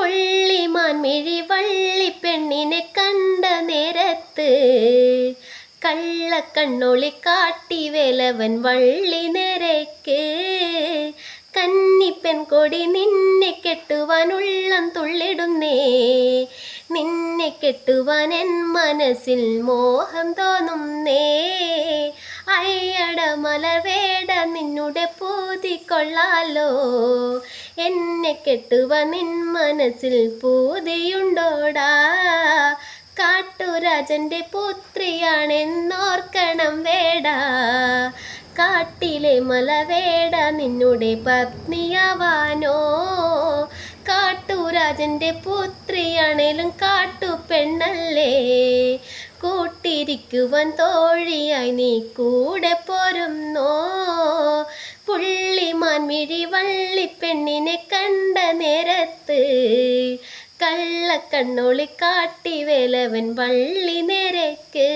പുള്ളിമാൻ മിഴി വള്ളി പെണ്ണിനെ കണ്ട നേരത്ത് കള്ളക്കണ്ണൊളി കാട്ടി വേലവൻ വള്ളി നിരക്ക്. കന്നിപ്പെൻ കൊടി നിന്നെ കെട്ടുവാൻ ഉള്ളം തുള്ളിടുന്നേ, നിന്നെ കെട്ടുവാൻ എൻ മനസ്സിൽ മോഹം തോന്നുന്നേ. അയ്യട മലവേട നിന്നുടെ പൂതി കൊള്ളാലോ, എന്നെ കെട്ടുവാൻ നിൻ മനസ്സിൽ പൂതിയുണ്ടോടാ. കാട്ടുരാജന്റെ പുത്രിയാണെന്നോർക്കണം വേടാ, കാട്ടിലെ മലവേട നിന്നുടെ പത്നിയാവാനോ. കാട്ടുരാജന്റെ പുത്രിയാണേലും കാട്ടുപെണ്ണല്ലേ, കൂട്ടിരിക്കുവാൻ തോഴിയായി നീ കൂടെ പോരുന്നോ. പുള്ളിമാൻ മിഴി വള്ളി പെണ്ണിനെ കണ്ട നേരത്ത് കള്ളക്കണ്ണൊളി കാട്ടി വേലവൻ വള്ളി നിരക്ക്.